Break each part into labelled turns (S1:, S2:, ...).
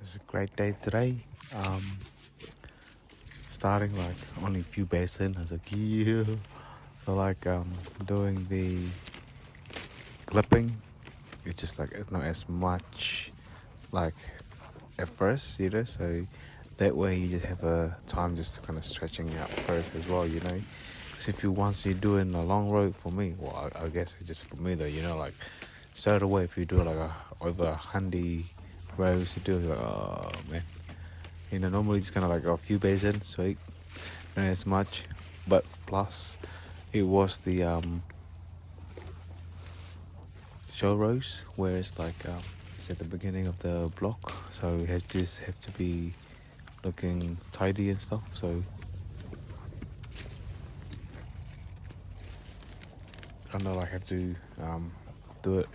S1: It's a great day today. Starting like only a few bays in. I was like, yeah. So doing the clipping. It's just like it's not as much like at first, So that way you just have a time just to kind of stretching out first as well, Because if you once you're doing a long road for me, well, I guess it's just for me though, like straight away if you do like over 100 rows, you do like, oh man. Normally it's kind of like a few bays in, sweet, not as much. But plus, it was the show rows where it's like it's at the beginning of the block, so you just have to be looking tidy and stuff. So I know I have to do it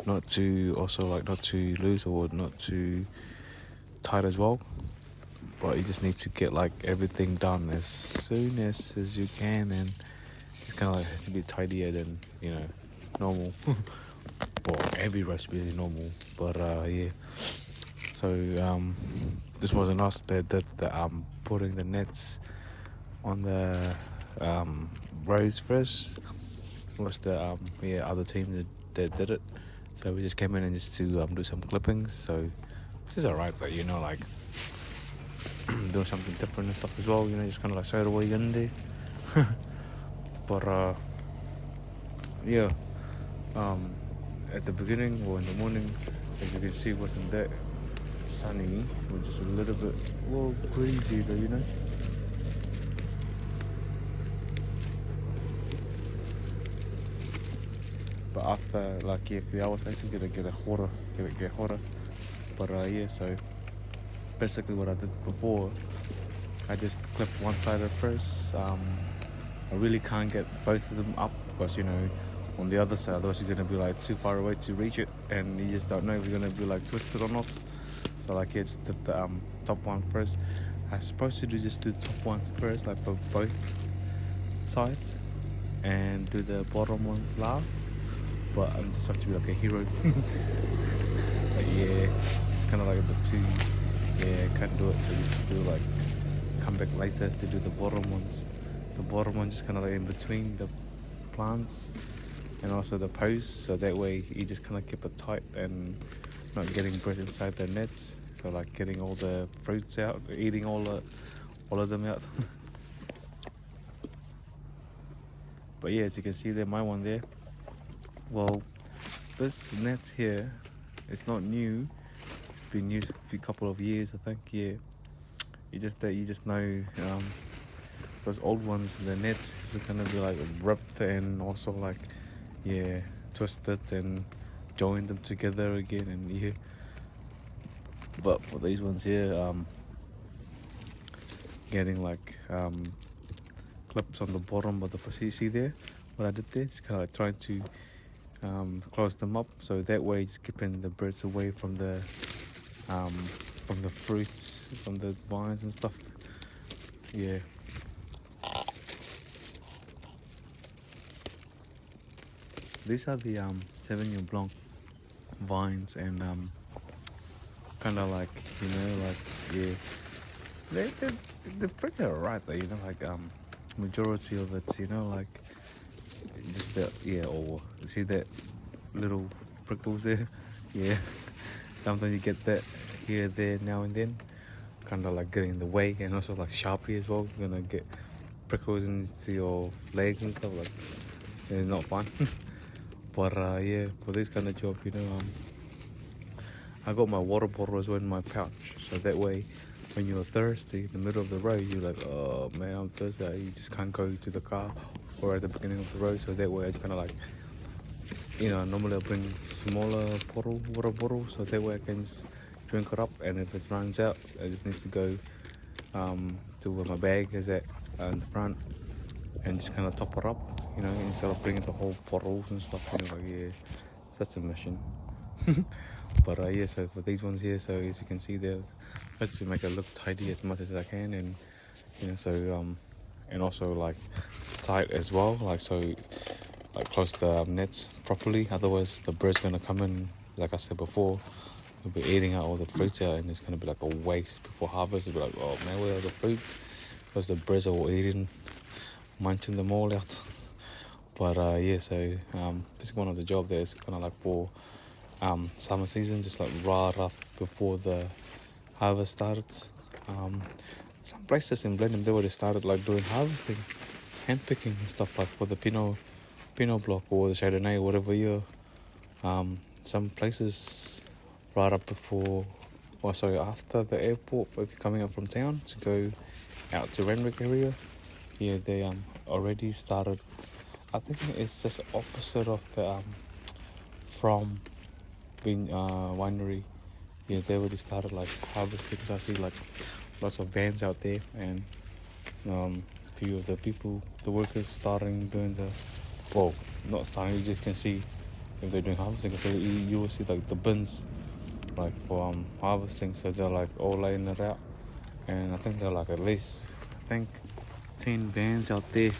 S1: not too not too loose or not too tight as well. But you just need to get like everything done as soon as you can, and it's kind of like has to be tidier than normal. Well, every recipe is normal, but yeah. So this wasn't us that did the putting the nets on the rows first. It was the other team that did it. So we just came in and just to do some clippings. So it's alright, but like doing something different and stuff as well. Just kind of like straight away in there. But yeah. At the beginning or in the morning, as you can see, wasn't that sunny, which is a little bit breezy though, But after like a few hours, I think it'll get hotter. But yeah, so basically what I did before, I just clipped one side at first. I really can't get both of them up because on the other side, otherwise you're gonna be like too far away to reach it, and you just don't know if you're gonna be like twisted or not. So like it's the top one first. I'm supposed to just do the top one first, like for both sides, and do the bottom ones last. But I'm just have to be like a hero. But yeah, it's kind of like a bit too. Yeah, can't do it. So you have to do like come back later to do the bottom ones. The bottom one just kind of like in between the plants and also the posts, so that way you just kind of keep it tight and not getting bread inside the nets. So like getting all the fruits out, eating all of them out. But yeah, as you can see there, my one there. Well, this net here, it's not new. It's been used for a couple of years, I think. Yeah, you just know those old ones, the nets is gonna be like ripped and also like twisted and join them together again, and yeah. But for these ones here, getting like clips on the bottom of the see there, what I did there is kind of like trying to close them up, so that way just keeping the birds away from the fruits, from the vines and stuff. Yeah. These are the Sauvignon Blanc vines, and kind of like the fruits are alright though, like majority of it, like just or see that little prickles there, yeah. Sometimes you get that here, there, now and then, kind of like getting in the way, and also like Sharpie as well. You're gonna get prickles into your legs and stuff, like it's not fun. But yeah, for this kind of job, I got my water bottle as well in my pouch, so that way when you're thirsty in the middle of the road, you're like, oh man, I'm thirsty. You just can't go to the car or at the beginning of the road, so that way it's kind of like, normally I bring smaller water bottle, so that way I can just drink it up, and if it runs out, I just need to go to where my bag is at in the front and just kind of top it up, instead of bringing the whole bottles and stuff. Such a mission. But yeah, so for these ones here, so as you can see there, I try to make it look tidy as much as I can, and and also like tight as well, like so, like close the nets properly. Otherwise, the bird's gonna come in, like I said before, We'll be eating out all the fruits out, and it's gonna be like a waste before harvest. It'll be like, oh man, where are the fruits? Because the birds are all eating, munching them all out. But yeah, so just one of the job there is kind of like for summer season, just like right up before the harvest starts. Some places in Blenheim, they already started like doing harvesting, hand picking and stuff like for the Pinot block or the Chardonnay or whatever year. Some places right up before, or sorry, after the airport, if you're coming up from town to go out to Renwick area, yeah, they already started. I think it's just opposite of the from winery. Yeah, they already started like harvesting. Cause I see like lots of vans out there, and few of the people, the workers, starting doing the, well, not starting. You just can see if they're doing harvesting. So you will see like the bins, like for harvesting. So they're like all laying it out, and I think they're like at least 10 vans out there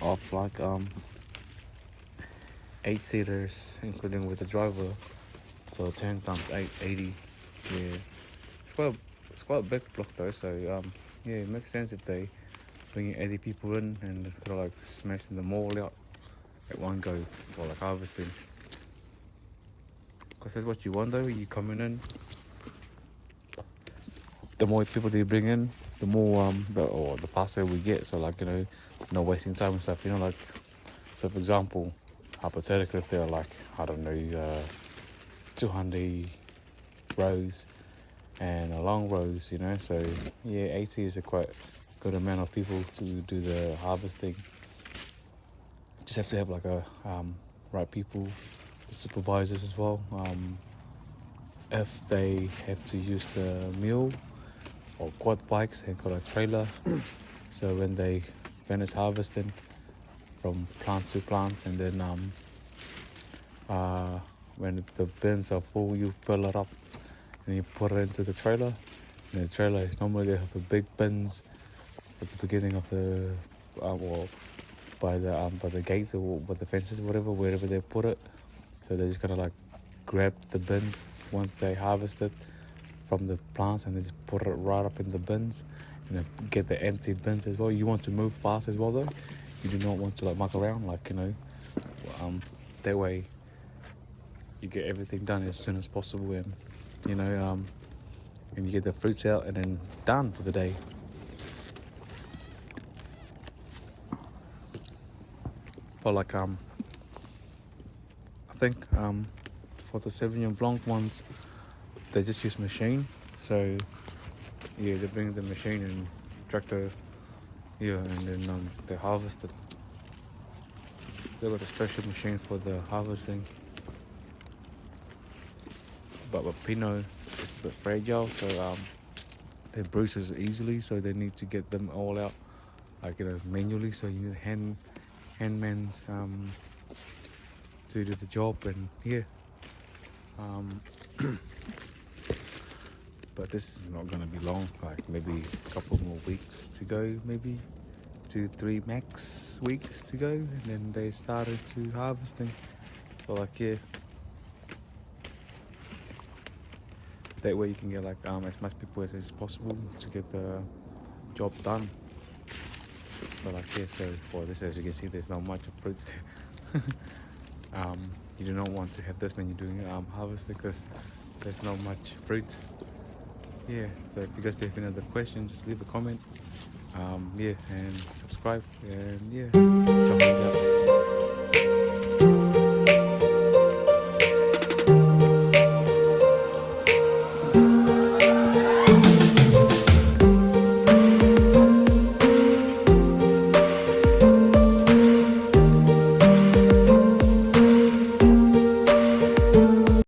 S1: of like 8-seaters, including with the driver. So 10 times 8, 80. Yeah, it's quite a big block though. So yeah, it makes sense if they bring 80 people in and it's kind of like smashing them all out at one go for like harvesting. Because that's what you want though. You coming in, the more people that you bring in, the more the faster we get. So like, you know, no wasting time and stuff. You know, like, so for example, hypothetically, if they're like, I don't know, 200 rows and a long rows, you know, so yeah, 80 is a quite good amount of people to do the harvesting. Just have to have like a right people, supervisors as well. If they have to use the mule or quad bikes, they've got a trailer. So when they finish harvesting from plant to plant, and then when the bins are full, you fill it up and you put it into the trailer. And the trailer, normally they have a big bins at the beginning of the or by the gates or by the fences, whatever, wherever they put it. So they're just gonna like grab the bins once they harvest it from the plants, and they just put it right up in the bins, and then get the empty bins as well. You want to move fast as well though. You do not want to like muck around, like, you know, that way you get everything done as soon as possible, and you know, and you get the fruits out and then done for the day. But like I think for the Sauvignon Blanc ones, they just use machine. So yeah, they bring the machine and tractor, yeah, and then they harvest it. They got a special machine for the harvesting. But with Pinot, it's a bit fragile, so they bruises easily. So they need to get them all out, like, you know, manually. So you need handmans to do the job, and yeah. But this is not gonna be long. Like maybe a couple more weeks to go, maybe 2-3 max weeks to go, and then they started to harvesting. So like, yeah, that way you can get like as much people as possible to get the job done. So like, yeah, so for this, as you can see, there's not much of fruits there. You do not want to have this when you're doing harvesting, because there's not much fruit. Yeah, so if you guys have any other questions, just leave a comment. Yeah, and subscribe, and yeah, ciao, out.